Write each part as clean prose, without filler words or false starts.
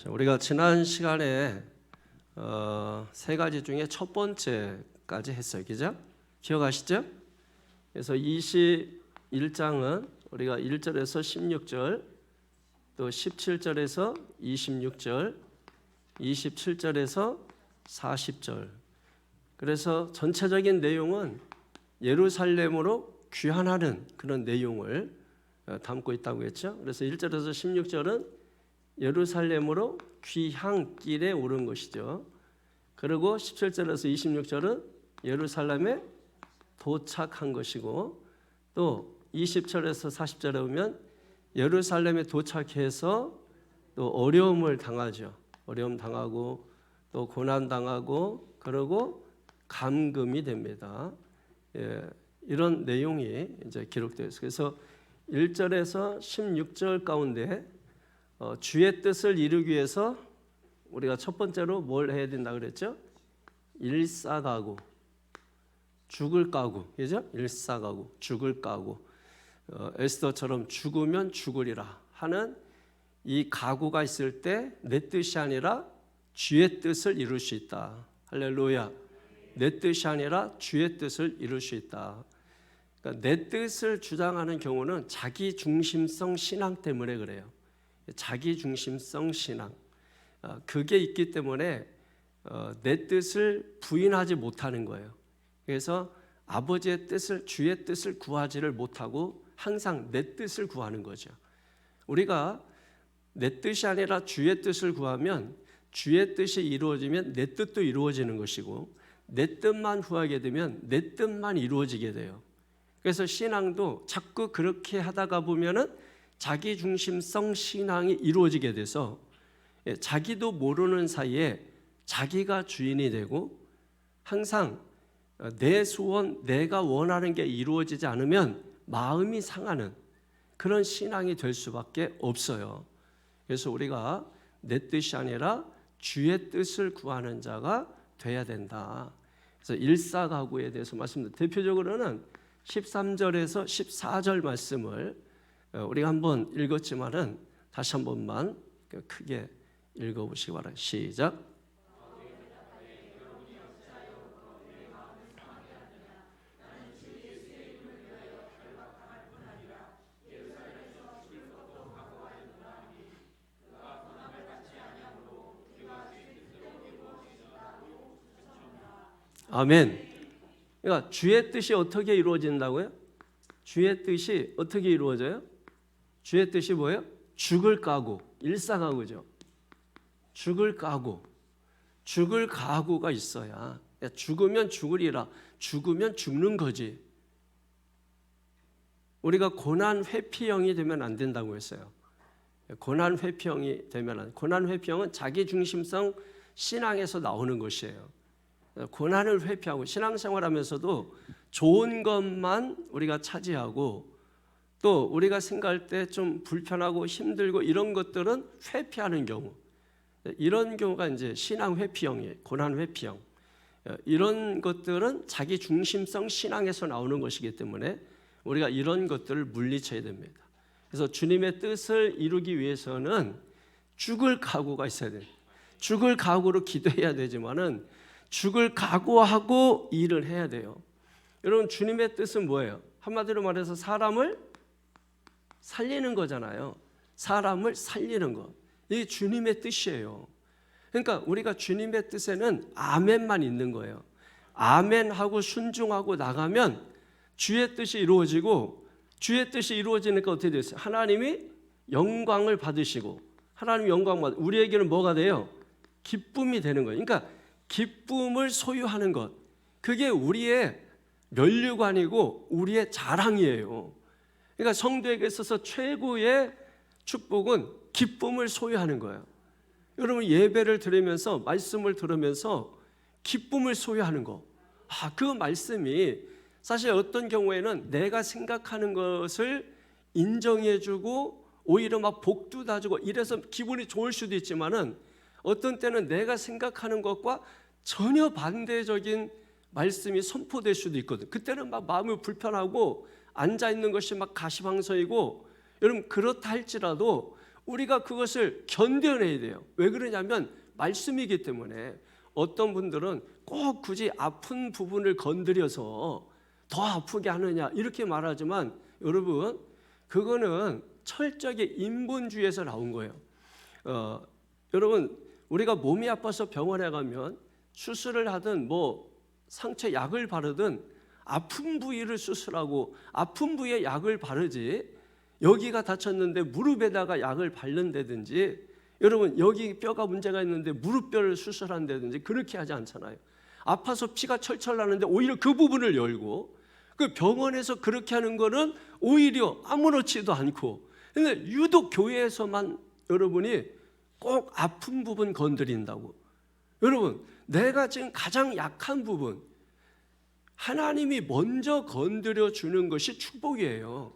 우리가 지난 시간에 세 가지 중에 첫 번째까지 했어요. 그죠? 기억하시죠? 그래서 21장은 우리가 1절에서 16절, 또 17절에서 26절, 27절에서 40절. 그래서 전체적인 내용은 예루살렘으로 귀환하는 그런 내용을 담고 있다고 했죠. 그래서 1절에서 16절은 예루살렘으로 귀향길에 오른 것이죠. 그리고 17절에서 26절은 예루살렘에 도착한 것이고, 또 20절에서 40절에 보면 예루살렘에 도착해서 또 어려움을 당하죠. 어려움 당하고 또 고난 당하고 그리고 감금이 됩니다. 이런 내용이 이제 기록되어 있어요. 그래서 1절에서 16절 가운데 주의 뜻을 이루기 위해서 우리가 첫 번째로 뭘 해야 된다 그랬죠? 일사가구, 죽을 가구, 그죠? 일사가구, 죽을 가구. 에스더처럼 죽으면 죽으리라 하는 이 가구가 있을 때 내 뜻이 아니라 주의 뜻을 이룰 수 있다. 할렐루야. 내 뜻이 아니라 주의 뜻을 이룰 수 있다. 그러니까 내 뜻을 주장하는 경우는 자기 중심성 신앙 때문에 그래요. 자기 중심성 신앙, 그게 있기 때문에 내 뜻을 부인하지 못하는 거예요. 그래서 아버지의 뜻을, 주의 뜻을 구하지를 못하고 항상 내 뜻을 구하는 거죠. 우리가 내 뜻이 아니라 주의 뜻을 구하면 주의 뜻이 이루어지면 내 뜻도 이루어지는 것이고, 내 뜻만 구하게 되면 내 뜻만 이루어지게 돼요. 그래서 신앙도 자꾸 그렇게 하다가 보면은 자기 중심성 신앙이 이루어지게 돼서 자기도 모르는 사이에 자기가 주인이 되고, 항상 내 소원, 내가 원하는 게 이루어지지 않으면 마음이 상하는 그런 신앙이 될 수밖에 없어요. 그래서 우리가 내 뜻이 아니라 주의 뜻을 구하는 자가 돼야 된다. 그래서 일사가구에 대해서 말씀드립니다. 대표적으로는 13절에서 14절 말씀을 우리가 한번 읽었지만은 다시 한 번만 크게 읽어보시기 바랍니다. 시작. 아멘. 그러니까 주의 뜻이 어떻게 이루어진다고요? 주의 뜻이 어떻게 이루어져요? 주의 뜻이 뭐예요? 죽을 가구, 일사가구죠. 죽을 가구, 죽을 가구가 있어야, 죽으면 죽으리라, 죽으면 죽는 거지. 우리가 고난 회피형이 되면 안 된다고 했어요. 고난 회피형이 되면 안, 고난 회피형은 자기 중심성 신앙에서 나오는 것이에요. 고난을 회피하고 신앙생활하면서도 좋은 것만 우리가 차지하고, 또 우리가 생각할 때 좀 불편하고 힘들고 이런 것들은 회피하는 경우, 이런 경우가 이제 신앙 회피형이에요. 고난 회피형. 이런 것들은 자기 중심성 신앙에서 나오는 것이기 때문에 우리가 이런 것들을 물리쳐야 됩니다. 그래서 주님의 뜻을 이루기 위해서는 죽을 각오가 있어야 돼요. 죽을 각오로 기도해야 되지만은 죽을 각오하고 일을 해야 돼요. 여러분, 주님의 뜻은 뭐예요? 한마디로 말해서 사람을 살리는 거잖아요. 사람을 살리는 것, 이게 주님의 뜻이에요. 그러니까 우리가 주님의 뜻에는 아멘만 있는 거예요. 아멘하고 순종하고 나가면 주의 뜻이 이루어지고, 주의 뜻이 이루어지니까 어떻게 됐어요? 하나님이 영광을 받으시고, 하나님 영광 받, 우리에게는 뭐가 돼요? 기쁨이 되는 거예요. 그러니까 기쁨을 소유하는 것, 그게 우리의 면류관이고 우리의 자랑이에요. 그러니까 성도에게 있어서 최고의 축복은 기쁨을 소유하는 거예요. 여러분, 예배를 드리면서, 말씀을 들으면서 기쁨을 소유하는 거, 그 말씀이 사실 어떤 경우에는 내가 생각하는 것을 인정해주고 오히려 막 복도 다 주고 이래서 기분이 좋을 수도 있지만은, 어떤 때는 내가 생각하는 것과 전혀 반대적인 말씀이 선포될 수도 있거든. 그때는 막 마음이 불편하고 앉아있는 것이 막 가시방석이고, 여러분 그렇다 할지라도 우리가 그것을 견뎌내야 돼요. 왜 그러냐면 말씀이기 때문에. 어떤 분들은 꼭 굳이 아픈 부분을 건드려서 더 아프게 하느냐 이렇게 말하지만, 여러분 그거는 철저하게 인본주의에서 나온 거예요. 여러분 우리가 몸이 아파서 병원에 가면 수술을 하든 뭐 상처 약을 바르든 아픈 부위를 수술하고 아픈 부위에 약을 바르지, 여기가 다쳤는데 무릎에다가 약을 바른다든지, 여러분 여기 뼈가 문제가 있는데 무릎뼈를 수술한다든지 그렇게 하지 않잖아요. 아파서 피가 철철 나는데 오히려 그 부분을 열고, 그 병원에서 그렇게 하는 거는 오히려 아무렇지도 않고, 근데 유독 교회에서만 여러분이 꼭 아픈 부분 건드린다고. 여러분 내가 지금 가장 약한 부분 하나님이 먼저 건드려 주는 것이 축복이에요.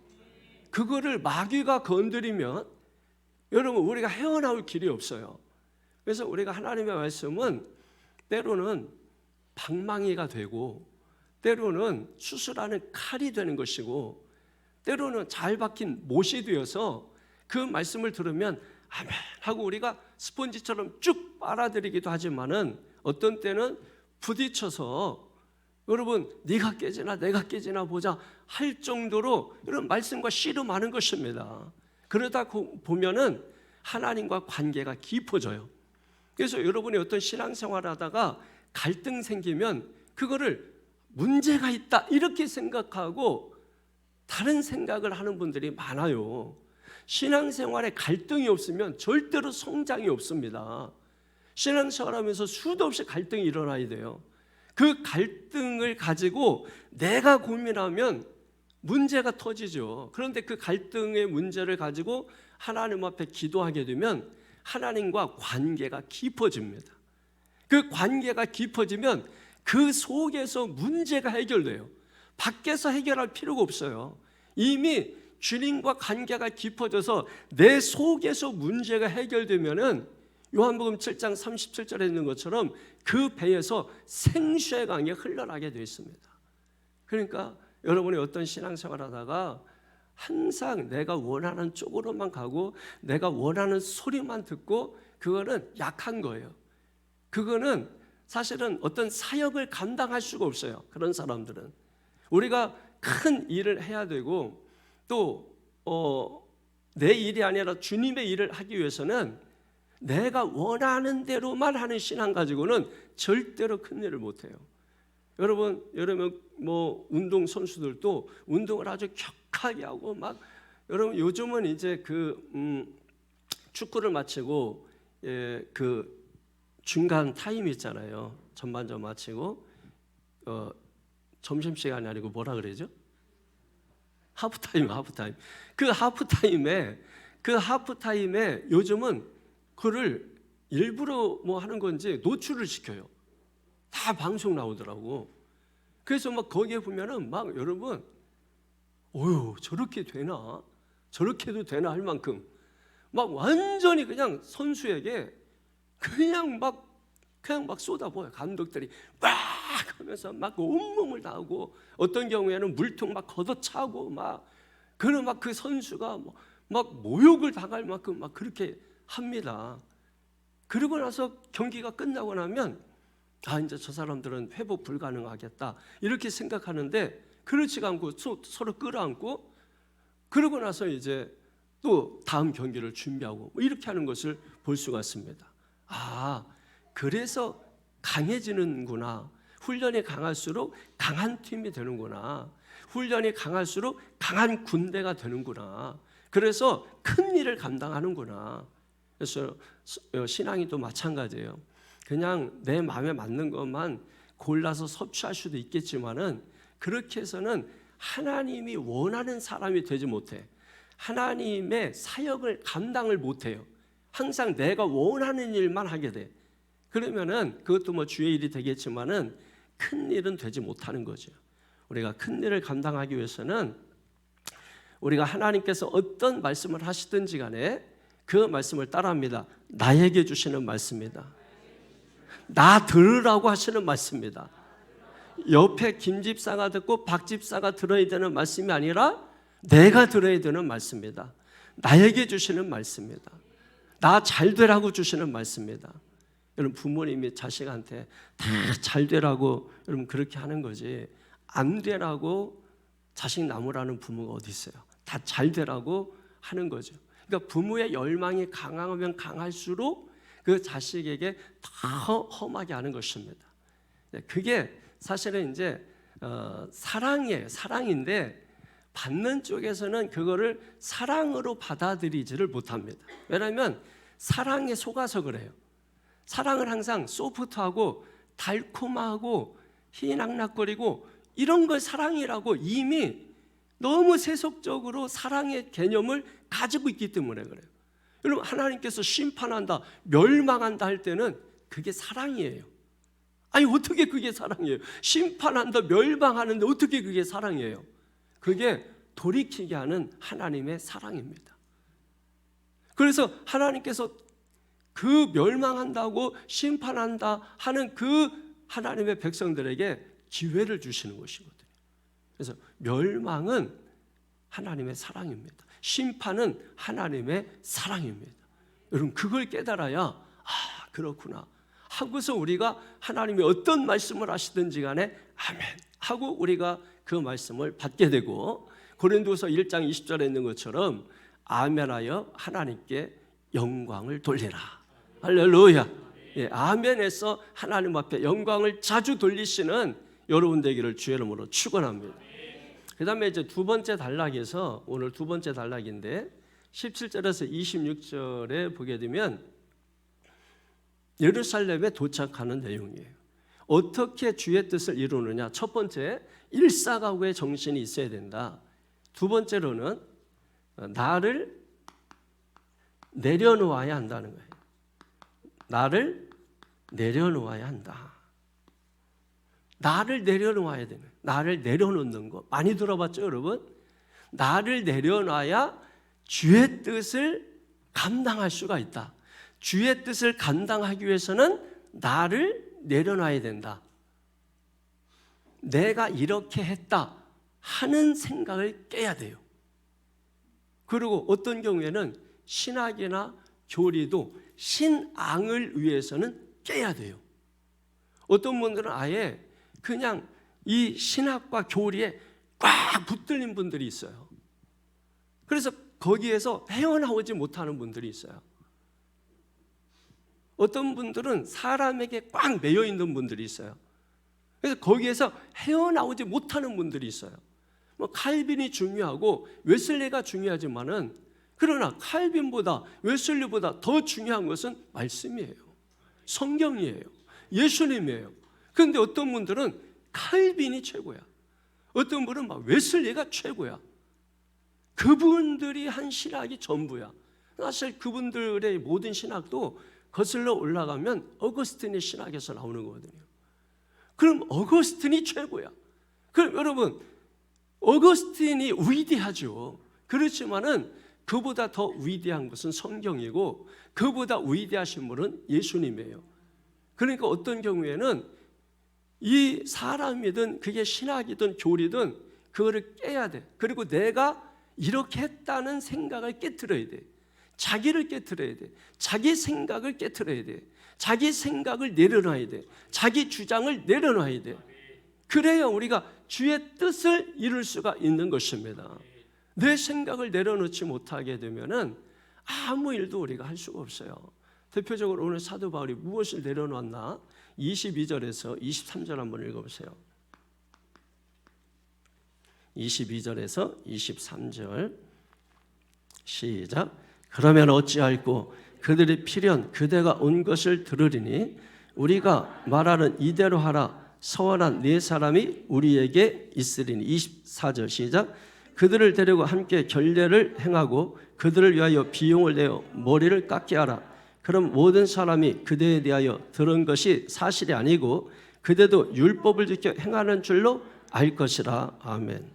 그거를 마귀가 건드리면 여러분 우리가 헤어나올 길이 없어요. 그래서 우리가 하나님의 말씀은 때로는 방망이가 되고, 때로는 수술하는 칼이 되는 것이고, 때로는 잘 박힌 못이 되어서 그 말씀을 들으면 아멘 하고 우리가 스펀지처럼 쭉 빨아들이기도 하지만은, 어떤 때는 부딪혀서 여러분 네가 깨지나 내가 깨지나 보자 할 정도로 이런 말씀과 씨름하는 것입니다. 그러다 보면은 하나님과 관계가 깊어져요. 그래서 여러분이 어떤 신앙생활 하다가 갈등 생기면 그거를 문제가 있다 이렇게 생각하고 다른 생각을 하는 분들이 많아요. 신앙생활에 갈등이 없으면 절대로 성장이 없습니다. 신앙생활하면서 수도 없이 갈등이 일어나야 돼요. 그 갈등을 가지고 내가 고민하면 문제가 터지죠. 그런데 그 갈등의 문제를 가지고 하나님 앞에 기도하게 되면 하나님과 관계가 깊어집니다. 그 관계가 깊어지면 그 속에서 문제가 해결돼요. 밖에서 해결할 필요가 없어요. 이미 주님과 관계가 깊어져서 내 속에서 문제가 해결되면은 요한복음 7장 37절에 있는 것처럼 그 배에서 생수의 강이 흘러나게 되어 있습니다. 그러니까 여러분이 어떤 신앙생활 하다가 항상 내가 원하는 쪽으로만 가고 내가 원하는 소리만 듣고, 그거는 약한 거예요. 그거는 사실은 어떤 사역을 감당할 수가 없어요. 그런 사람들은 우리가 큰 일을 해야 되고 또 내 일이 아니라 주님의 일을 하기 위해서는 내가 원하는 대로만 하는 신앙 가지고는 절대로 큰 일을 못해요. 여러분 뭐 운동 선수들도 운동을 아주 격하게 하고 막, 여러분 요즘은 이제 축구를 마치고 그 중간 타임 있잖아요. 전반전 마치고 점심 시간이 아니고 뭐라 그러죠? 하프타임. 그 하프타임에 요즘은 그를 일부러 뭐 하는 건지 노출을 시켜요. 다 방송 나오더라고. 그래서 막 거기에 보면은 막 여러분, 어휴 저렇게 되나? 저렇게도 되나 할 만큼 막 완전히 그냥 선수에게 그냥 막 쏟아부어요. 감독들이 막 하면서 막 온몸을 다하고, 어떤 경우에는 물통 막 걷어차고 막, 그런 막 그 선수가 막 모욕을 당할 만큼 막 그렇게 합니다. 그러고 나서 경기가 끝나고 나면 이제 저 사람들은 회복 불가능하겠다 이렇게 생각하는데, 그렇지가 않고 서로 끌어안고, 그러고 나서 이제 또 다음 경기를 준비하고 이렇게 하는 것을 볼 수가 있습니다. 그래서 강해지는구나. 훈련이 강할수록 강한 팀이 되는구나. 훈련이 강할수록 강한 군대가 되는구나. 그래서 큰 일을 감당하는구나. 그래서 신앙이 또 마찬가지예요. 그냥 내 마음에 맞는 것만 골라서 섭취할 수도 있겠지만은, 그렇게 해서는 하나님이 원하는 사람이 되지 못해. 하나님의 사역을 감당을 못해요. 항상 내가 원하는 일만 하게 돼. 그러면은 그것도 뭐 주의 일이 되겠지만은 큰 일은 되지 못하는 거죠. 우리가 큰 일을 감당하기 위해서는 우리가 하나님께서 어떤 말씀을 하시든지 간에 그 말씀을 따라합니다. 나에게 주시는 말씀입니다. 나 들으라고 하시는 말씀입니다. 옆에 김 집사가 듣고 박 집사가 들어야 되는 말씀이 아니라 내가 들어야 되는 말씀입니다. 나에게 주시는 말씀입니다. 나 잘 되라고 주시는 말씀입니다. 여러분 부모님이 자식한테 다 잘 되라고 여러분 그렇게 하는 거지 안 되라고 자식 나무라는 부모가 어디 있어요? 다 잘 되라고 하는 거죠. 그러니까 부모의 열망이 강하면 강할수록 그 자식에게 더 험하게 하는 것입니다. 그게 사실은 이제 사랑이에요. 사랑인데 받는 쪽에서는 그거를 사랑으로 받아들이지를 못합니다. 왜냐하면 사랑에 속아서 그래요. 사랑은 항상 소프트하고 달콤하고 희낙낙거리고 이런 걸 사랑이라고 이미 너무 세속적으로 사랑의 개념을 가지고 있기 때문에 그래요. 여러분 하나님께서 심판한다, 멸망한다 할 때는 그게 사랑이에요. 아니 어떻게 그게 사랑이에요? 심판한다, 멸망하는데 어떻게 그게 사랑이에요? 그게 돌이키게 하는 하나님의 사랑입니다. 그래서 하나님께서 그 멸망한다고 심판한다 하는 그 하나님의 백성들에게 기회를 주시는 것이거든요. 그래서 멸망은 하나님의 사랑입니다. 심판은 하나님의 사랑입니다. 여러분 그걸 깨달아야 아 그렇구나 하고서 우리가 하나님이 어떤 말씀을 하시든지 간에 아멘 하고 우리가 그 말씀을 받게 되고 고린도서 1장 20절에 있는 것처럼 아멘하여 하나님께 영광을 돌리라. 할렐루야. 예, 아멘에서 하나님 앞에 영광을 자주 돌리시는 여러분 되기를 주의 이름으로 축원합니다. 그 다음에 이제 두 번째 단락에서 오늘 두 번째 단락인데 17절에서 26절에 보게 되면 예루살렘에 도착하는 내용이에요. 어떻게 주의 뜻을 이루느냐. 첫 번째 일사각오의 정신이 있어야 된다. 두 번째로는 나를 내려놓아야 한다는 거예요. 나를 내려놓아야 한다. 나를 내려놓아야 되는 거예요. 나를 내려놓는 거 많이 들어봤죠 여러분? 나를 내려놔야 주의 뜻을 감당할 수가 있다. 주의 뜻을 감당하기 위해서는 나를 내려놔야 된다. 내가 이렇게 했다 하는 생각을 깨야 돼요. 그리고 어떤 경우에는 신학이나 교리도 신앙을 위해서는 깨야 돼요. 어떤 분들은 아예 그냥 이 신학과 교리에 꽉 붙들린 분들이 있어요. 그래서 거기에서 헤어나오지 못하는 분들이 있어요. 어떤 분들은 사람에게 꽉 매여 있는 분들이 있어요. 그래서 거기에서 헤어나오지 못하는 분들이 있어요. 뭐 칼빈이 중요하고 웨슬리가 중요하지만은 그러나 칼빈보다 웨슬리보다 더 중요한 것은 말씀이에요. 성경이에요. 예수님이에요. 그런데 어떤 분들은 칼빈이 최고야. 어떤 분은 막 웨슬리가 최고야. 그분들이 한 신학이 전부야. 사실 그분들의 모든 신학도 거슬러 올라가면 어거스틴의 신학에서 나오는 거거든요. 그럼 어거스틴이 최고야. 그럼 여러분 어거스틴이 위대하죠. 그렇지만은 그보다 더 위대한 것은 성경이고 그보다 위대하신 분은 예수님이에요. 그러니까 어떤 경우에는 이 사람이든 그게 신학이든 교리든 그거를 깨야 돼. 그리고 내가 이렇게 했다는 생각을 깨트려야 돼. 자기를 깨트려야 돼. 자기 생각을 깨트려야 돼. 자기 생각을 내려놔야 돼. 자기 주장을 내려놔야 돼. 그래야 우리가 주의 뜻을 이룰 수가 있는 것입니다. 내 생각을 내려놓지 못하게 되면은 아무 일도 우리가 할 수가 없어요. 대표적으로 오늘 사도 바울이 무엇을 내려놨나? 22절에서 23절 한번 읽어보세요. 22절에서 23절 시작. 그러면 어찌할꼬 그들이 필연 그대가 온 것을 들으리니 우리가 말하는 이대로 하라. 서원한 네 사람이 우리에게 있으리니. 24절 시작. 그들을 데리고 함께 결례를 행하고 그들을 위하여 비용을 내어 머리를 깎게 하라. 그럼 모든 사람이 그대에 대하여 들은 것이 사실이 아니고 그대도 율법을 지켜 행하는 줄로 알 것이라. 아멘.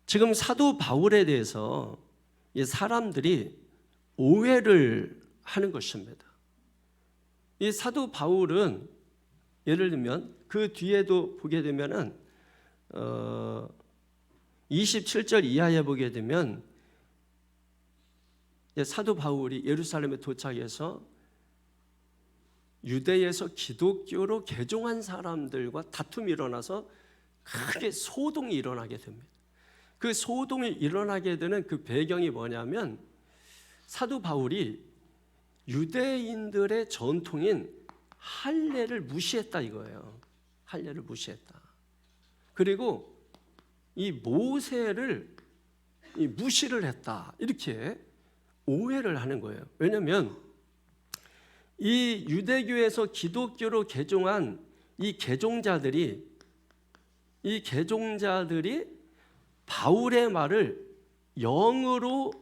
지금 사도 바울에 대해서 이 사람들이 오해를 하는 것입니다. 이 사도 바울은 예를 들면 그 뒤에도 보게 되면은 27절 이하에 보게 되면 사도 바울이 예루살렘에 도착해서 유대에서 기독교로 개종한 사람들과 다툼이 일어나서 크게 소동이 일어나게 됩니다. 그 소동이 일어나게 되는 그 배경이 뭐냐면 사도 바울이 유대인들의 전통인 할례를 무시했다 이거예요. 할례를 무시했다. 그리고 이 모세를 무시를 했다. 이렇게 오해를 하는 거예요. 왜냐하면 이 유대교에서 기독교로 개종한 이 개종자들이 바울의 말을 영어로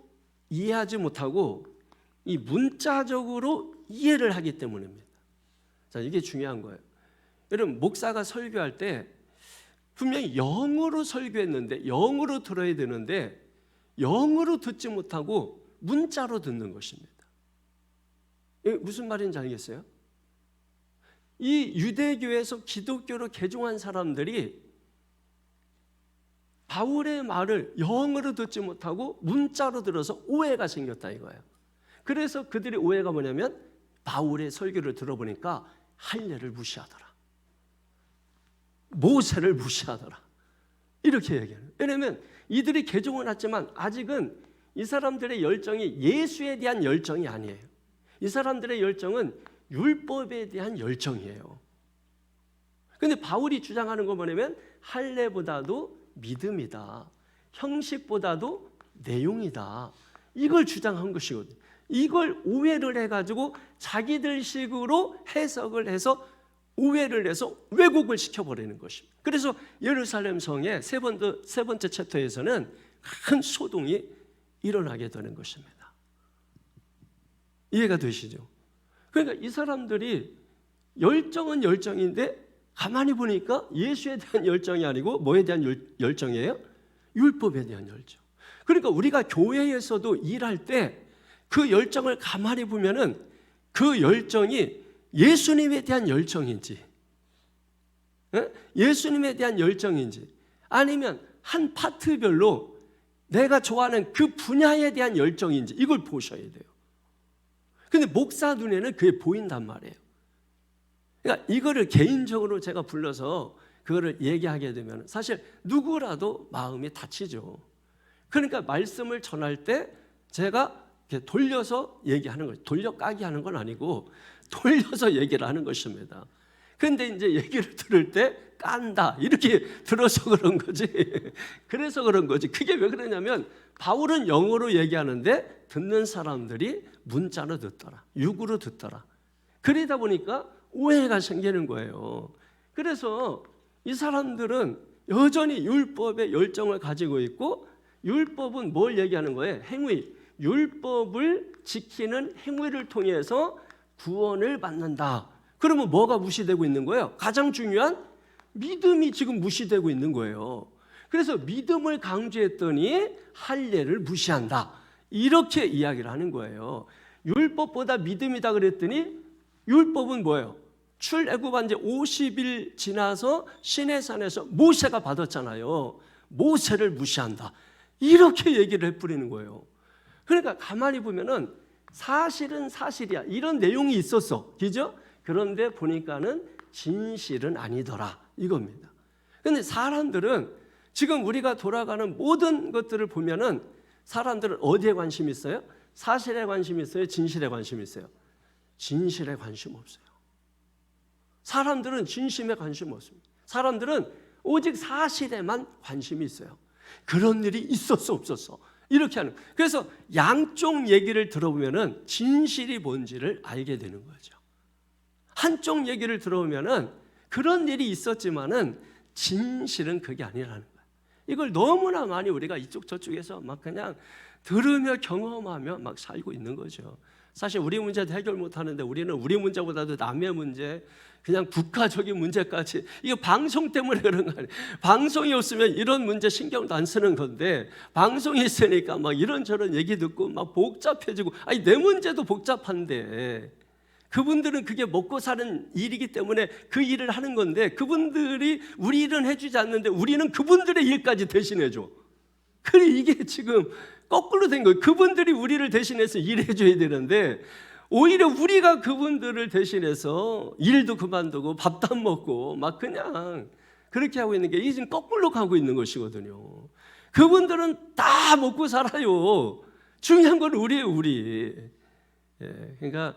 이해하지 못하고 이 문자적으로 이해를 하기 때문입니다. 자, 이게 중요한 거예요. 여러분, 목사가 설교할 때 분명히 영어로 설교했는데 영어로 들어야 되는데 영어로 듣지 못하고 문자로 듣는 것입니다. 이게 무슨 말인지 알겠어요? 이 유대교에서 기독교로 개종한 사람들이 바울의 말을 영어로 듣지 못하고 문자로 들어서 오해가 생겼다 이거예요. 그래서 그들의 오해가 뭐냐면 바울의 설교를 들어보니까 할례를 무시하더라, 모세를 무시하더라, 이렇게 얘기해요. 왜냐하면 이들이 개종은 했지만 아직은 이 사람들의 열정이 예수에 대한 열정이 아니에요. 이 사람들의 열정은 율법에 대한 열정이에요. 그런데 바울이 주장하는 건 뭐냐면 할례보다도 믿음이다, 형식보다도 내용이다, 이걸 주장한 것이거든요. 이걸 오해를 해가지고 자기들 식으로 해석을 해서 오해를 해서 왜곡을 시켜버리는 것입니다. 그래서 예루살렘 성의 세 번째 챕터에서는 큰 소동이 일어나게 되는 것입니다. 이해가 되시죠? 그러니까 이 사람들이 열정은 열정인데 가만히 보니까 예수에 대한 열정이 아니고 뭐에 대한 열정이에요? 율법에 대한 열정. 그러니까 우리가 교회에서도 일할 때 그 열정을 가만히 보면은 그 열정이 예수님에 대한 열정인지, 예수님에 대한 열정인지, 아니면 한 파트별로 내가 좋아하는 그 분야에 대한 열정인지 이걸 보셔야 돼요. 근데 목사 눈에는 그게 보인단 말이에요. 그러니까 이거를 개인적으로 제가 불러서 그거를 얘기하게 되면 사실 누구라도 마음이 다치죠. 그러니까 말씀을 전할 때 제가 이렇게 돌려서 얘기하는 거예요. 돌려 까기 하는 건 아니고 돌려서 얘기를 하는 것입니다. 그런데 이제 얘기를 들을 때 깐다 이렇게 들어서 그런 거지. 그래서 그런 거지. 그게 왜 그러냐면 바울은 영어로 얘기하는데 듣는 사람들이 문자로 듣더라, 육으로 듣더라. 그러다 보니까 오해가 생기는 거예요. 그래서 이 사람들은 여전히 율법의 열정을 가지고 있고, 율법은 뭘 얘기하는 거예요? 행위. 율법을 지키는 행위를 통해서 구원을 받는다. 그러면 뭐가 무시되고 있는 거예요? 가장 중요한 믿음이 지금 무시되고 있는 거예요. 그래서 믿음을 강조했더니 할례를 무시한다, 이렇게 이야기를 하는 거예요. 율법보다 믿음이다 그랬더니 율법은 뭐예요? 출애굽한 지 50일 지나서 시내산에서 모세가 받았잖아요. 모세를 무시한다, 이렇게 얘기를 해버리는 거예요. 그러니까 가만히 보면은 사실은 사실이야, 이런 내용이 있었어, 그죠? 그런데 보니까는 진실은 아니더라, 이겁니다. 그런데 사람들은 지금 우리가 돌아가는 모든 것들을 보면은 사람들은 어디에 관심이 있어요? 사실에 관심이 있어요? 진실에 관심이 있어요? 진실에 관심 없어요. 사람들은 진심에 관심 없습니다. 사람들은 오직 사실에만 관심이 있어요. 그런 일이 있었어 없었어 이렇게 하는. 그래서 양쪽 얘기를 들어보면은 진실이 뭔지를 알게 되는 거죠. 한쪽 얘기를 들어보면은 그런 일이 있었지만은 진실은 그게 아니라는 거예요. 이걸 너무나 많이 우리가 이쪽 저쪽에서 막 그냥 들으며 경험하며 막 살고 있는 거죠. 사실 우리 문제도 해결 못하는데 우리는 우리 문제보다도 남의 문제, 그냥 국가적인 문제까지, 이거 방송 때문에 그런 거 아니에요. 방송이 없으면 이런 문제 신경도 안 쓰는 건데 방송이 있으니까 막 이런저런 얘기 듣고 막 복잡해지고, 아니 내 문제도 복잡한데 그분들은 그게 먹고 사는 일이기 때문에 그 일을 하는 건데 그분들이 우리 일은 해주지 않는데 우리는 그분들의 일까지 대신해줘. 그래 이게 지금 거꾸로 된 거예요. 그분들이 우리를 대신해서 일해줘야 되는데 오히려 우리가 그분들을 대신해서 일도 그만두고 밥도 안 먹고 막 그냥 그렇게 하고 있는 게 이게 지금 거꾸로 가고 있는 것이거든요. 그분들은 다 먹고 살아요. 중요한 건 우리예요, 우리. 그러니까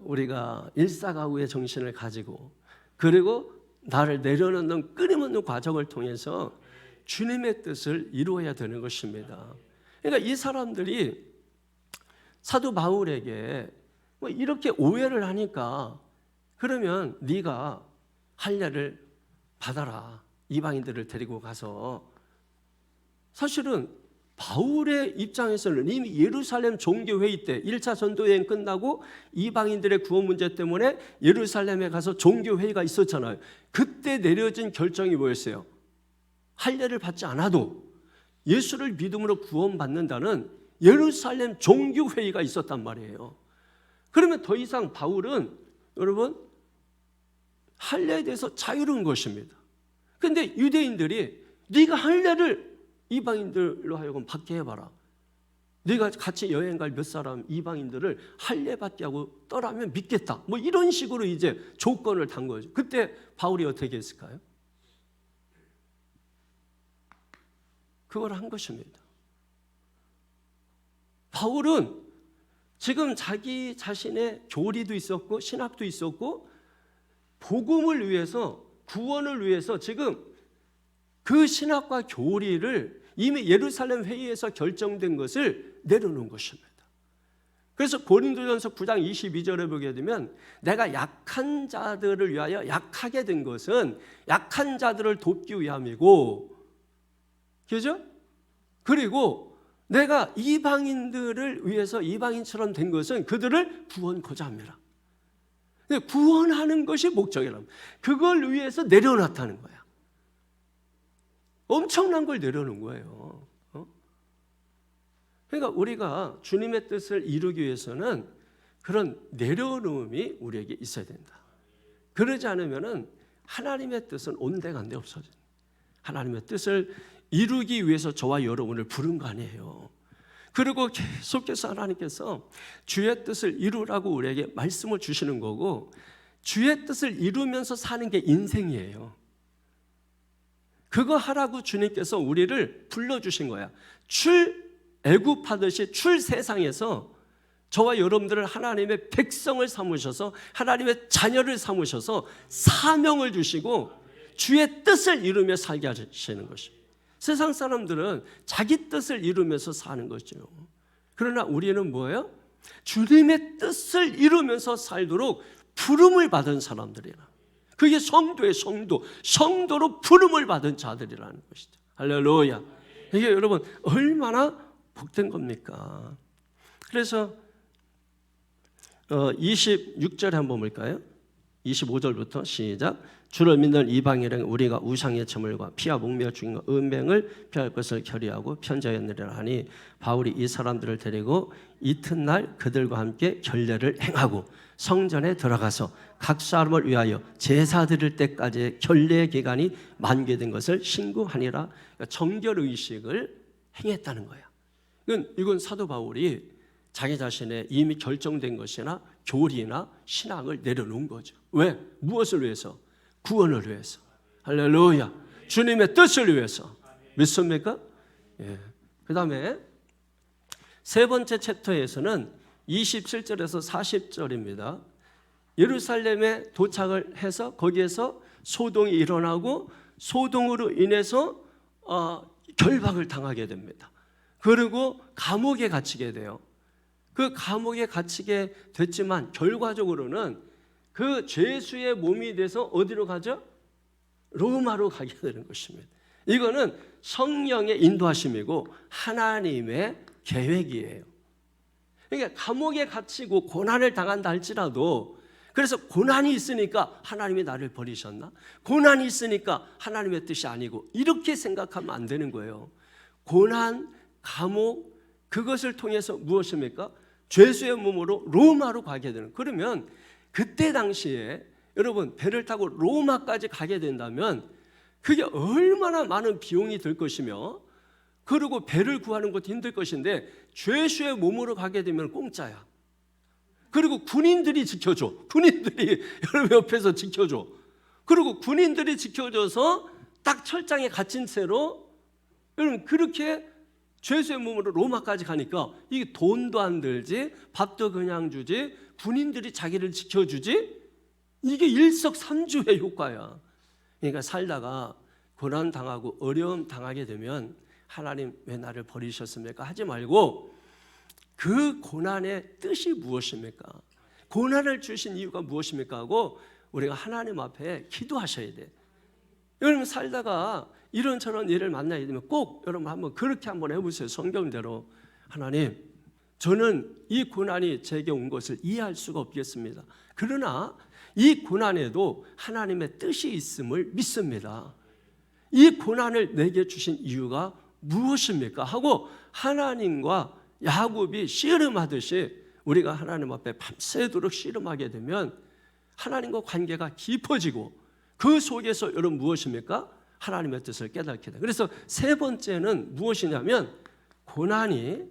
우리가 일사가구의 정신을 가지고 그리고 나를 내려놓는 끊임없는 과정을 통해서 주님의 뜻을 이루어야 되는 것입니다. 그러니까 이 사람들이 사도 바울에게 뭐 이렇게 오해를 하니까 그러면 네가 할례를 받아라. 이방인들을 데리고 가서. 사실은 바울의 입장에서는 이미 예루살렘 종교회의 때 1차 전도여행 끝나고 이방인들의 구원 문제 때문에 예루살렘에 가서 종교회의가 있었잖아요. 그때 내려진 결정이 뭐였어요? 할례를 받지 않아도 예수를 믿음으로 구원받는다는 예루살렘 종교회의가 있었단 말이에요. 그러면 더 이상 바울은 여러분 할례에 대해서 자유로운 것입니다. 그런데 유대인들이 네가 할례를 이방인들로 하여금 받게 해봐라. 네가 같이 여행 갈 몇 사람 이방인들을 할례 받게 하고 떠나면 믿겠다. 뭐 이런 식으로 이제 조건을 단 거죠. 그때 바울이 어떻게 했을까요? 그걸 한 것입니다. 바울은 지금 자기 자신의 교리도 있었고 신학도 있었고 복음을 위해서 구원을 위해서 지금 그 신학과 교리를 이미 예루살렘 회의에서 결정된 것을 내려놓은 것입니다. 그래서 고린도전서 9장 22절에 보게 되면 내가 약한 자들을 위하여 약하게 된 것은 약한 자들을 돕기 위함이고, 그죠? 그리고 내가 이방인들을 위해서 이방인처럼 된 것은 그들을 구원코자 합니다. 구원하는 것이 목적이랍니다. 그걸 위해서 내려놨다는 거야. 엄청난 걸 내려놓은 거예요. 그러니까 우리가 주님의 뜻을 이루기 위해서는 그런 내려놓음이 우리에게 있어야 된다. 그러지 않으면 하나님의 뜻은 온데간데 없어져요. 하나님의 뜻을 이루기 위해서 저와 여러분을 부른 거 아니에요. 그리고 계속해서 하나님께서 주의 뜻을 이루라고 우리에게 말씀을 주시는 거고, 주의 뜻을 이루면서 사는 게 인생이에요. 그거 하라고 주님께서 우리를 불러주신 거야. 출애굽하듯이 출세상에서 저와 여러분들을 하나님의 백성을 삼으셔서 하나님의 자녀를 삼으셔서 사명을 주시고 주의 뜻을 이루며 살게 하시는 것입니다. 세상 사람들은 자기 뜻을 이루면서 사는 거죠. 그러나 우리는 뭐예요? 주님의 뜻을 이루면서 살도록 부름을 받은 사람들이라. 그게 성도의 성도, 성도로 부름을 받은 자들이라는 것이죠. 할렐루야. 이게 여러분 얼마나 복된 겁니까? 그래서 26절에 한번 볼까요? 25절부터 시작. 주를 믿는 이방인에게 우리가 우상의 제물과 피와 목매어 죽인 은뱅을 피할 것을 결의하고 편지하였느니라 하니, 바울이 이 사람들을 데리고 이튿날 그들과 함께 결례를 행하고 성전에 들어가서 각 사람을 위하여 제사 드릴 때까지의 결례 기간이 만개된 것을 신고하니라. 정결의식을 행했다는 거야. 이건 사도 바울이 자기 자신의 이미 결정된 것이나 교리나 신앙을 내려놓은 거죠. 왜? 무엇을 위해서? 구원을 위해서. 할렐루야. 주님의 뜻을 위해서. 믿습니까? 예. 그 다음에 세 번째 챕터에서는 27절에서 40절입니다. 예루살렘에 도착을 해서 거기에서 소동이 일어나고 소동으로 인해서 결박을 당하게 됩니다. 그리고 감옥에 갇히게 돼요. 그 감옥에 갇히게 됐지만 결과적으로는 그 죄수의 몸이 돼서 어디로 가죠? 로마로 가게 되는 것입니다. 이거는 성령의 인도하심이고 하나님의 계획이에요. 그러니까 감옥에 갇히고 고난을 당한다 할지라도, 그래서 고난이 있으니까 하나님이 나를 버리셨나? 고난이 있으니까 하나님의 뜻이 아니고, 이렇게 생각하면 안 되는 거예요. 고난, 감옥, 그것을 통해서 무엇입니까? 죄수의 몸으로 로마로 가게 되는. 그러면 그때 당시에 여러분 배를 타고 로마까지 가게 된다면 그게 얼마나 많은 비용이 들 것이며 그리고 배를 구하는 것도 힘들 것인데 죄수의 몸으로 가게 되면 공짜야. 그리고 군인들이 지켜줘. 군인들이 여러분 옆에서 지켜줘. 그리고 군인들이 지켜줘서 딱 철장에 갇힌 채로 여러분 그렇게 죄수의 몸으로 로마까지 가니까 이게 돈도 안 들지, 밥도 그냥 주지, 군인들이 자기를 지켜주지, 이게 일석삼조의 효과야. 그러니까 살다가 고난 당하고 어려움 당하게 되면 하나님 왜 나를 버리셨습니까? 하지 말고 그 고난의 뜻이 무엇입니까? 고난을 주신 이유가 무엇입니까? 하고 우리가 하나님 앞에 기도하셔야 돼. 여러분 살다가 이런저런 일을 만나게 되면 꼭 여러분 한번 그렇게 한번 해보세요. 성경대로 하나님, 저는 이 고난이 제게 온 것을 이해할 수가 없겠습니다. 그러나 이 고난에도 하나님의 뜻이 있음을 믿습니다. 이 고난을 내게 주신 이유가 무엇입니까? 하고 하나님과 야곱이 씨름하듯이 우리가 하나님 앞에 밤새도록 씨름하게 되면 하나님과 관계가 깊어지고 그 속에서 여러분 무엇입니까? 하나님의 뜻을 깨닫게 돼. 그래서 세 번째는 무엇이냐면 고난이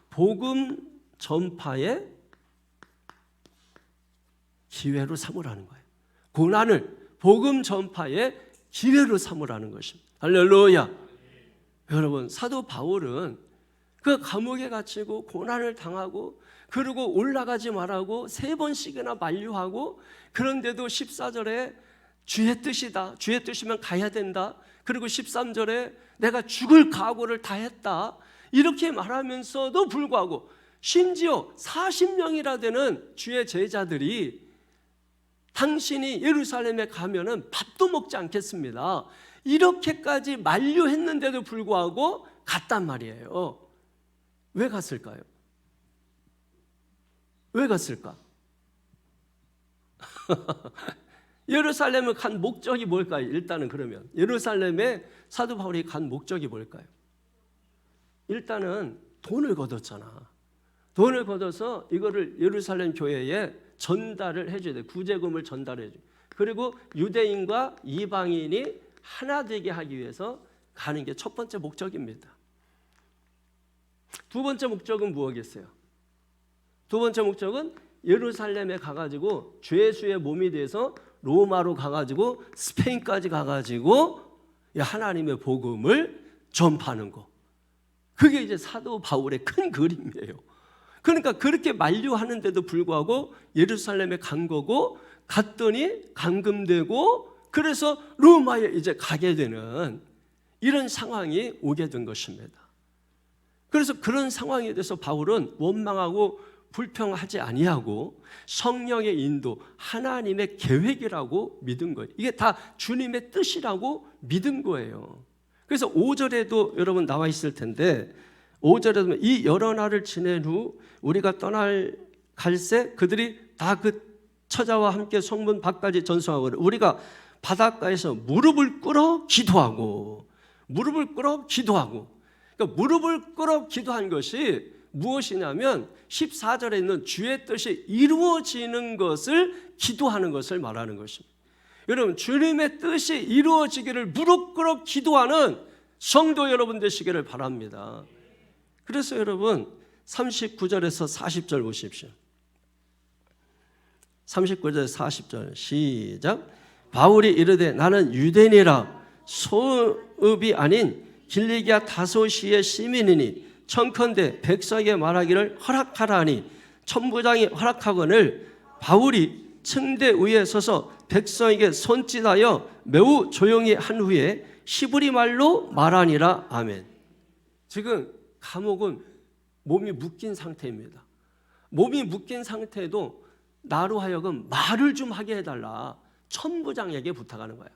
복음 전파의 기회로 삼으라는 거예요. 고난을 복음 전파의 기회로 삼으라는 것입니다. 할렐루야. 여러분 사도 바울은 그 감옥에 갇히고 고난을 당하고 그리고 올라가지 말라고 3번씩이나 만류하고 그런데도 14절에 주의 뜻이다. 주의 뜻이면 가야 된다. 그리고 13절에 내가 죽을 각오를 다 했다. 이렇게 말하면서도 불구하고 심지어 40명이나 되는 주의 제자들이 당신이 예루살렘에 가면은 밥도 먹지 않겠습니다. 이렇게까지 만류했는데도 불구하고 갔단 말이에요. 왜 갔을까요? 왜 갔을까? 예루살렘을 간 목적이 뭘까요? 일단은 그러면 예루살렘에 사도 바울이 간 목적이 뭘까요? 일단은 돈을 걷었잖아. 돈을 걷어서 이거를 예루살렘 교회에 전달을 해줘야 돼. 구제금을 전달해 줘. 그리고 유대인과 이방인이 하나 되게 하기 위해서 가는 게 첫 번째 목적입니다. 두 번째 목적은 무엇이겠어요? 두 번째 목적은 예루살렘에 가가지고 죄수의 몸이 돼서 로마로 가가지고 스페인까지 가가지고 하나님의 복음을 전파하는 거. 그게 이제 사도 바울의 큰 그림이에요. 그러니까 그렇게 만류하는데도 불구하고 예루살렘에 간 거고 갔더니 감금되고 그래서 로마에 이제 가게 되는 이런 상황이 오게 된 것입니다. 그래서 그런 상황에 대해서 바울은 원망하고 불평하지 아니하고 성령의 인도, 하나님의 계획이라고 믿은 거예요. 이게 다 주님의 뜻이라고 믿은 거예요. 그래서 5절에도 여러분 나와 있을 텐데 5절에도 이 여러 날을 지낸 후 우리가 떠날 갈새 그들이 다 그 처자와 함께 성문 밖까지 전송하고 우리가 바닷가에서 무릎을 꿇어 기도하고 그러니까 무릎을 꿇어 기도한 것이 무엇이냐면 14절에 있는 주의 뜻이 이루어지는 것을 기도하는 것을 말하는 것입니다. 여러분 주님의 뜻이 이루어지기를 무릎 꿇어 기도하는 성도 여러분 되시기를 바랍니다. 그래서 여러분 39절에서 40절 보십시오. 39절에서 40절 시작. 바울이 이르되 나는 유대인이라 소읍이 아닌 길리기아 다소시의 시민이니 청컨대 백성에게 말하기를 허락하라 하니 천부장이 허락하거늘 바울이 층대 위에 서서 백성에게 손짓하여 매우 조용히 한 후에 히브리 말로 말하니라. 아멘. 지금 감옥은 몸이 묶인 상태입니다. 몸이 묶인 상태에도 나로 하여금 말을 좀 하게 해달라 천부장에게 부탁하는 거야.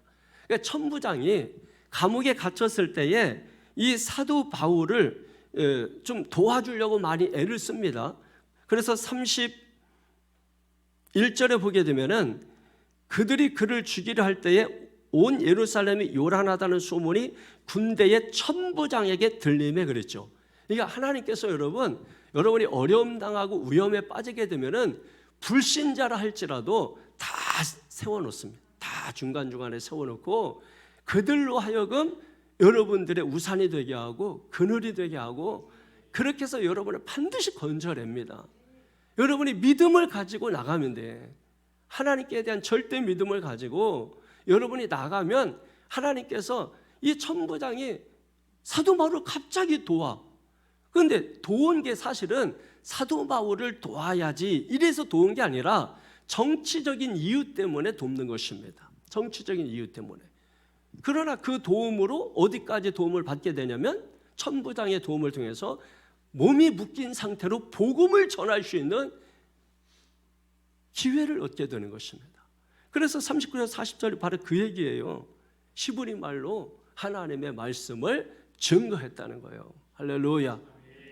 그러니까 천부장이 감옥에 갇혔을 때에 이 사도 바울을 좀 도와주려고 많이 애를 씁니다. 그래서 31절에 보게 되면은 그들이 그를 죽이려 할 때에 온 예루살렘이 요란하다는 소문이 군대의 천부장에게 들림에 그랬죠. 그러니까 하나님께서 여러분이 어려움 당하고 위험에 빠지게 되면은 불신자라 할지라도 다 세워놓습니다. 다 중간중간에 세워놓고 그들로 하여금 여러분들의 우산이 되게 하고 그늘이 되게 하고 그렇게 해서 여러분을 반드시 건져냅니다. 여러분이 믿음을 가지고 나가면 돼. 하나님께 대한 절대 믿음을 가지고 여러분이 나가면 하나님께서 이 천부장이 사도 바울을 갑자기 도와. 그런데 도운 게 사실은 사도 바울을 도와야지 이래서 도운 게 아니라 정치적인 이유 때문에 돕는 것입니다. 정치적인 이유 때문에. 그러나 그 도움으로 어디까지 도움을 받게 되냐면 천부장의 도움을 통해서 몸이 묶인 상태로 복음을 전할 수 있는 기회를 얻게 되는 것입니다. 그래서 39절 40절이 바로 그 얘기예요. 히브리 말로 하나님의 말씀을 증거했다는 거예요. 할렐루야.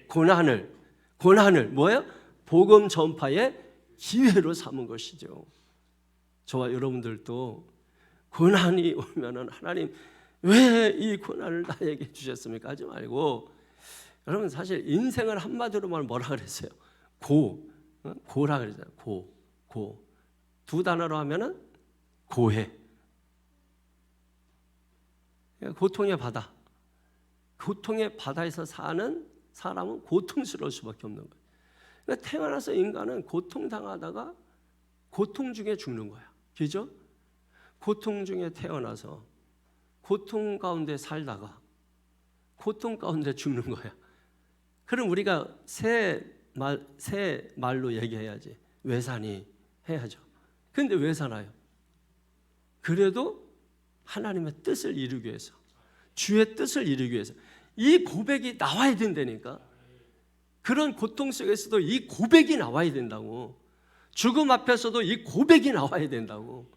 고난을 뭐예요? 복음 전파의 기회로 삼은 것이죠. 저와 여러분들도 고난이 오면은 하나님 왜 이 고난을 나에게 주셨습니까? 하지 말고 여러분 사실 인생을 한마디로 말하면 뭐라 그랬어요? 고라 그러잖아요. 고. 두 단어로 하면은 고해. 고통의 바다. 고통의 바다에서 사는 사람은 고통스러울 수밖에 없는 거예요. 그러니까 태어나서 인간은 고통당하다가 고통 중에 죽는 거야. 그죠? 고통 중에 태어나서 고통 가운데 살다가 고통 가운데 죽는 거야. 그럼 우리가 새 말로 얘기해야지. 왜 사니? 해야죠. 근데 왜 살아요? 그래도 하나님의 뜻을 이루기 위해서, 주의 뜻을 이루기 위해서 이 고백이 나와야 된다니까. 그런 고통 속에서도 이 고백이 나와야 된다고. 죽음 앞에서도 이 고백이 나와야 된다고.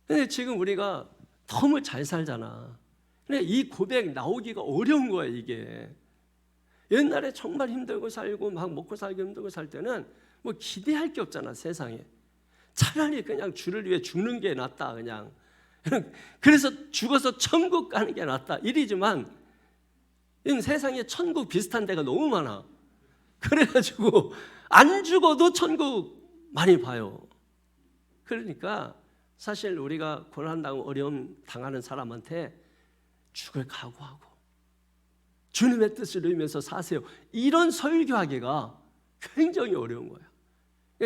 근데 지금 우리가 너무 잘 살잖아. 근데 이 고백 나오기가 어려운 거야 이게. 옛날에 정말 힘들고 살고 막 먹고 살기 힘들고 살 때는 뭐 기대할 게 없잖아 세상에. 차라리 그냥 주를 위해 죽는 게 낫다 그냥. 그래서 죽어서 천국 가는 게 낫다 이리지만 세상에 천국 비슷한 데가 너무 많아. 그래가지고 안 죽어도 천국 많이 봐요. 그러니까 사실 우리가 고난당하고 어려움 당하는 사람한테 죽을 각오하고 주님의 뜻을 이루면서 사세요. 이런 설교하기가 굉장히 어려운 거야.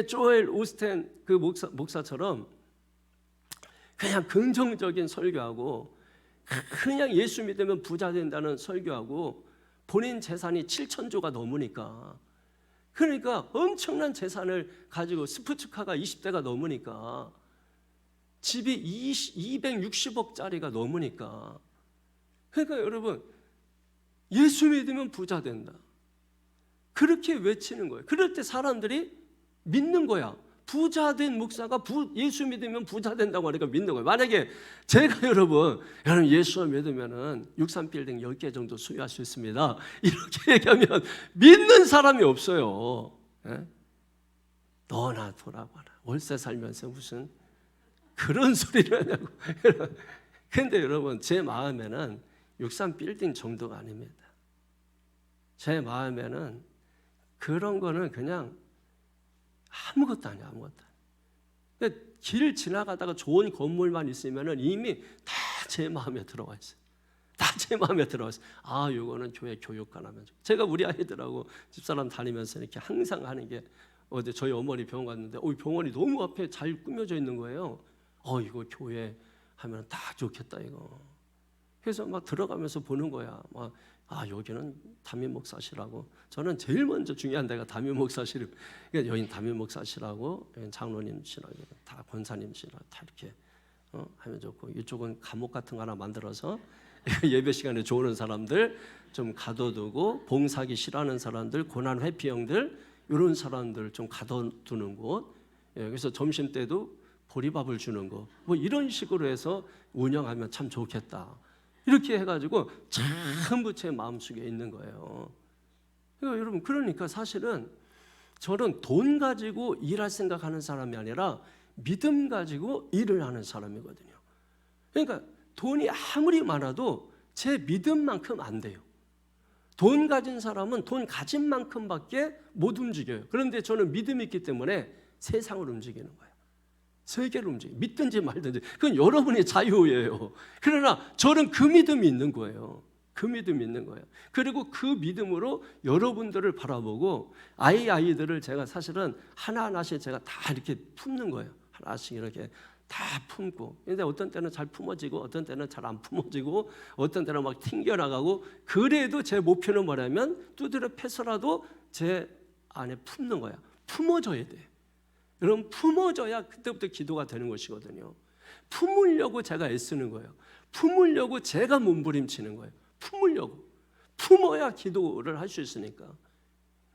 조엘 오스텐 그 목사처럼 그냥 긍정적인 설교하고 그냥 예수 믿으면 부자 된다는 설교하고 본인 재산이 7천조가 넘으니까 그러니까 엄청난 재산을 가지고 스포츠카가 20대가 넘으니까 집이 260억짜리가 넘으니까 그러니까 여러분 예수 믿으면 부자 된다 그렇게 외치는 거예요. 그럴 때 사람들이 믿는 거야. 부자 된 목사가 예수 믿으면 부자 된다고 하니까 믿는 거예요. 만약에 제가 여러분 예수 믿으면은 63빌딩 10개 정도 소유할 수 있습니다 이렇게 얘기하면 믿는 사람이 없어요. 예? 너나 돌아봐라. 월세 살면서 무슨 그런 소리를 하냐고. 근데 여러분 제 마음에는 63빌딩 정도가 아닙니다. 제 마음에는 그런 거는 그냥 아무것도 아니야. 아무것도 아니야. 길 지나가다가 좋은 건물만 있으면 이미 다 제 마음에 들어와 있어요. 다 제 마음에 들어와 있어요. 아, 요거는 교회 교육관 하면 제가 우리 아이들하고 집사람 다니면서 이렇게 항상 하는 게 어제 저희 어머니 병원 갔는데 병원이 너무 앞에 잘 꾸며져 있는 거예요. 이거 교회 하면 딱 좋겠다 이거. 그래서 막 들어가면서 보는 거야. 막 여기는 담임 목사실하고 저는 제일 먼저 중요한 데가 담임 목사실. 그러니까 여긴 담임 목사실하고 여긴 장로님실하고 다 권사님실하고 다 이렇게 하면 좋고 이쪽은 감옥 같은 거 하나 만들어서 예배 시간에 좋은 사람들 좀 가둬두고 봉사하기 싫어하는 사람들 고난 회피형들 이런 사람들 좀 가둬두는 곳. 그래서 점심 때도 보리밥을 주는 거 뭐 이런 식으로 해서 운영하면 참 좋겠다. 이렇게 해가지고 전부 제 마음속에 있는 거예요. 여러분 그러니까 사실은 저는 돈 가지고 일할 생각하는 사람이 아니라 믿음 가지고 일을 하는 사람이거든요. 그러니까 돈이 아무리 많아도 제 믿음만큼 안 돼요. 돈 가진 사람은 돈 가진 만큼밖에 못 움직여요. 그런데 저는 믿음이 있기 때문에 세상을 움직이는 거예요. 세계를 움직여. 믿든지 말든지. 그건 여러분의 자유예요. 그러나 저는 그 믿음이 있는 거예요. 그 믿음이 있는 거예요. 그리고 그 믿음으로 여러분들을 바라보고 아이들을 제가 사실은 하나하나씩 제가 다 이렇게 품는 거예요. 하나씩 이렇게 다 품고. 근데 어떤 때는 잘 품어지고 어떤 때는 잘 안 품어지고 어떤 때는 막 튕겨나가고, 그래도 제 목표는 뭐냐면 두드려 패서라도 제 안에 품는 거야. 품어줘야 돼. 여러분, 품어줘야 그때부터 기도가 되는 것이거든요. 품으려고 제가 애쓰는 거예요. 품으려고 제가 몸부림치는 거예요. 품으려고. 품어야 기도를 할 수 있으니까.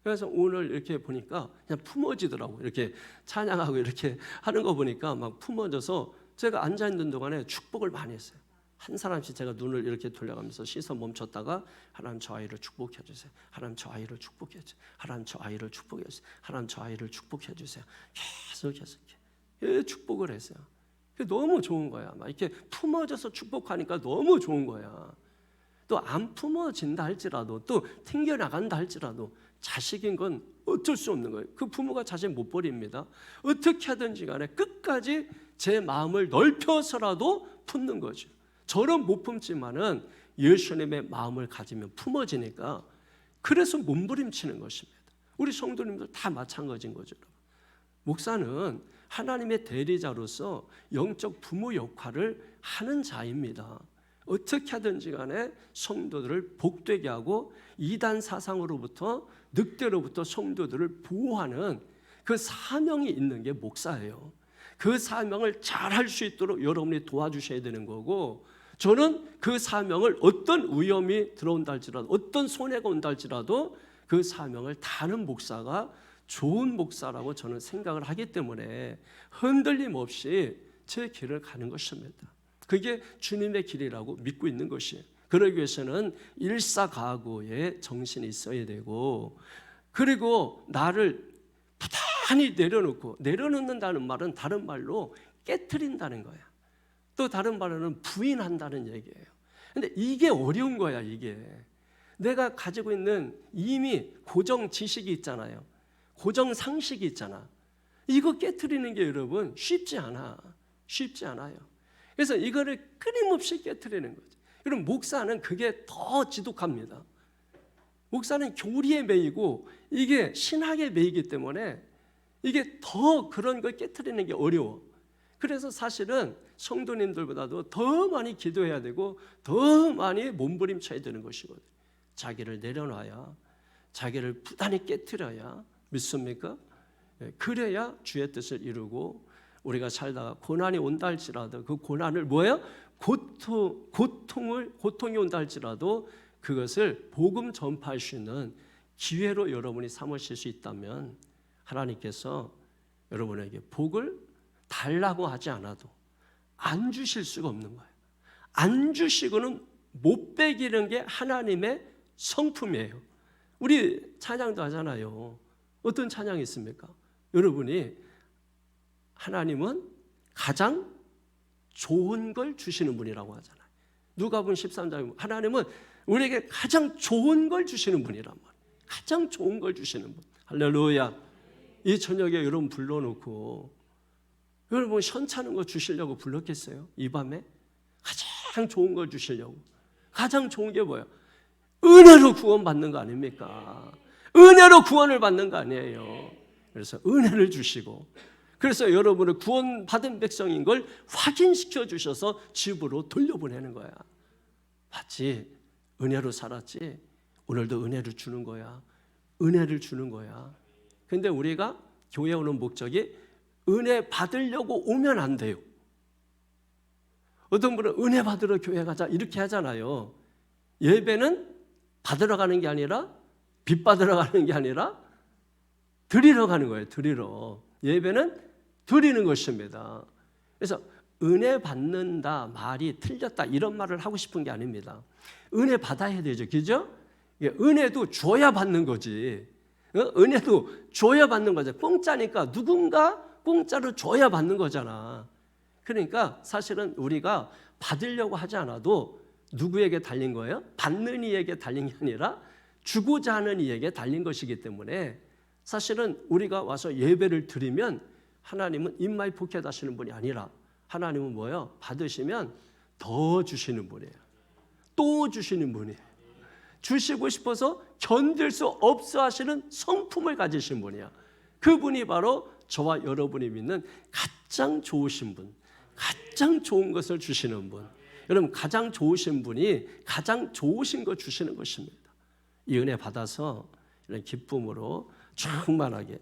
그래서 오늘 이렇게 보니까 그냥 품어지더라고요. 이렇게 찬양하고 이렇게 하는 거 보니까 막 품어져서 제가 앉아있는 동안에 축복을 많이 했어요. 한 사람씩 제가 눈을 이렇게 돌려가면서 시선 멈췄다가 하나님 저 아이를 축복해 주세요. 하나님 저 아이를 축복해 주세요. 하나님 저 아이를 축복해 주세요. 하나님 저 아이를 축복해 주세요. 계속 축복을 했어요. 너무 좋은 거야. 막 이렇게 품어져서 축복하니까 너무 좋은 거야. 또 안 품어진다 할지라도, 또 튕겨나간다 할지라도 자식인 건 어쩔 수 없는 거예요. 그 부모가 자식 못 버립니다. 어떻게 하든지 간에 끝까지 제 마음을 넓혀서라도 품는 거죠. 저는 못 품지만은 예수님의 마음을 가지면 품어지니까, 그래서 몸부림치는 것입니다. 우리 성도님들 다 마찬가지인 거죠. 목사는 하나님의 대리자로서 영적 부모 역할을 하는 자입니다. 어떻게 하든지 간에 성도들을 복되게 하고 이단 사상으로부터, 늑대로부터 성도들을 보호하는 그 사명이 있는 게 목사예요. 그 사명을 잘 할 수 있도록 여러분이 도와주셔야 되는 거고, 저는 그 사명을 어떤 위험이 들어온다 할지라도, 어떤 손해가 온다 할지라도 그 사명을 다하는 목사가 좋은 목사라고 저는 생각을 하기 때문에 흔들림 없이 제 길을 가는 것입니다. 그게 주님의 길이라고 믿고 있는 것이에요. 그러기 위해서는 일사가고의 정신이 있어야 되고, 그리고 나를 부단히 내려놓는다는 말은 다른 말로 깨트린다는 거야. 또 다른 말로는 부인한다는 얘기예요. 근데 이게 어려운 거야. 이게 내가 가지고 있는 이미 고정 지식이 있잖아요. 고정 상식이 있잖아. 이거 깨트리는 게 여러분 쉽지 않아요. 그래서 이거를 끊임없이 깨트리는 거죠. 그럼 목사는 그게 더 지독합니다. 목사는 교리에 매이고 이게 신학에 매이기 때문에 이게 더 그런 걸 깨트리는 게 어려워. 그래서 사실은 성도님들보다도 더 많이 기도해야 되고 더 많이 몸부림쳐야 되는 것이거든요. 자기를 내려놔야, 자기를 부단히 깨트려야, 믿습니까? 그래야 주의 뜻을 이루고, 우리가 살다가 고난이 온다 할지라도 그 고난을 뭐예요? 고통이 온다 할지라도 그것을 복음 전파할 수 있는 기회로 여러분이 삼으실 수 있다면 하나님께서 여러분에게 복을 달라고 하지 않아도 안 주실 수가 없는 거예요. 안 주시고는 못 빼기는 게 하나님의 성품이에요. 우리 찬양도 하잖아요. 어떤 찬양이 있습니까? 여러분이 하나님은 가장 좋은 걸 주시는 분이라고 하잖아요. 누가복음 13장에 하나님은 우리에게 가장 좋은 걸 주시는 분이란 말이에요. 가장 좋은 걸 주시는 분. 할렐루야. 이 저녁에 여러분 불러놓고 여러분 현찮은 거 주시려고 불렀겠어요? 이 밤에? 가장 좋은 걸 주시려고. 가장 좋은 게 뭐예요? 은혜로 구원받는 거 아닙니까? 은혜로 구원을 받는 거 아니에요. 그래서 은혜를 주시고, 그래서 여러분을 구원받은 백성인 걸 확인시켜 주셔서 집으로 돌려보내는 거야. 봤지? 은혜로 살았지? 오늘도 은혜를 주는 거야. 은혜를 주는 거야. 근데 우리가 교회 오는 목적이 은혜 받으려고 오면 안 돼요. 어떤 분은 은혜 받으러 교회 가자 이렇게 하잖아요. 예배는 받으러 가는 게 아니라, 빚 받으러 가는 게 아니라 드리러 가는 거예요. 드리러. 예배는 드리는 것입니다. 그래서 은혜 받는다 말이 틀렸다 이런 말을 하고 싶은 게 아닙니다. 은혜 받아야 되죠. 그죠? 은혜도 줘야 받는 거지. 은혜도 줘야 받는 거죠. 공짜니까 누군가 공짜로 줘야 받는 거잖아. 그러니까 사실은 우리가 받으려고 하지 않아도 누구에게 달린 거예요? 받는 이에게 달린 게 아니라 주고자 하는 이에게 달린 것이기 때문에 사실은 우리가 와서 예배를 드리면 하나님은 입마이 포켓 하시는 분이 아니라 하나님은 뭐예요? 받으시면 더 주시는 분이에요. 또 주시는 분이에요. 주시고 싶어서 견딜 수 없어 하시는 성품을 가지신 분이야. 그분이 바로 저와 여러분이 믿는 가장 좋으신 분, 가장 좋은 것을 주시는 분. 여러분, 가장 좋으신 분이 가장 좋으신 것 주시는 것입니다. 이 은혜 받아서 이런 기쁨으로 충만하게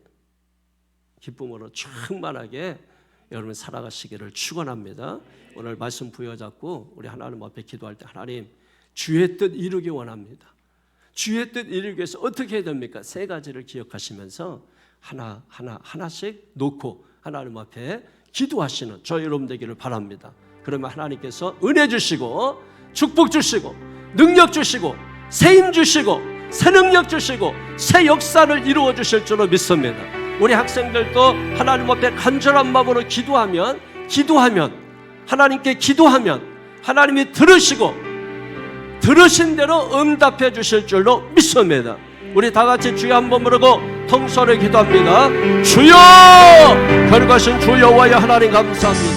여러분 살아가시기를 축원합니다. 오늘 말씀 부여잡고 우리 하나님 앞에 기도할 때, 하나님 주의 뜻 이루기 원합니다. 주의 뜻 이루기 위해서 어떻게 해야 됩니까? 세 가지를 기억하시면서 하나씩 놓고 하나님 앞에 기도하시는 저 여러분 되기를 바랍니다. 그러면 하나님께서 은혜 주시고 축복 주시고 능력 주시고 새 힘 주시고 새 능력 주시고 새 역사를 이루어 주실 줄로 믿습니다. 우리 학생들도 하나님 앞에 간절한 마음으로 기도하면 하나님께 기도하면 하나님이 들으신 대로 응답해 주실 줄로 믿습니다. 우리 다 같이 주여 한번 부르고 통솔에 기도합니다. 주여! 거룩하신 주 여호와여 하나님 감사합니다.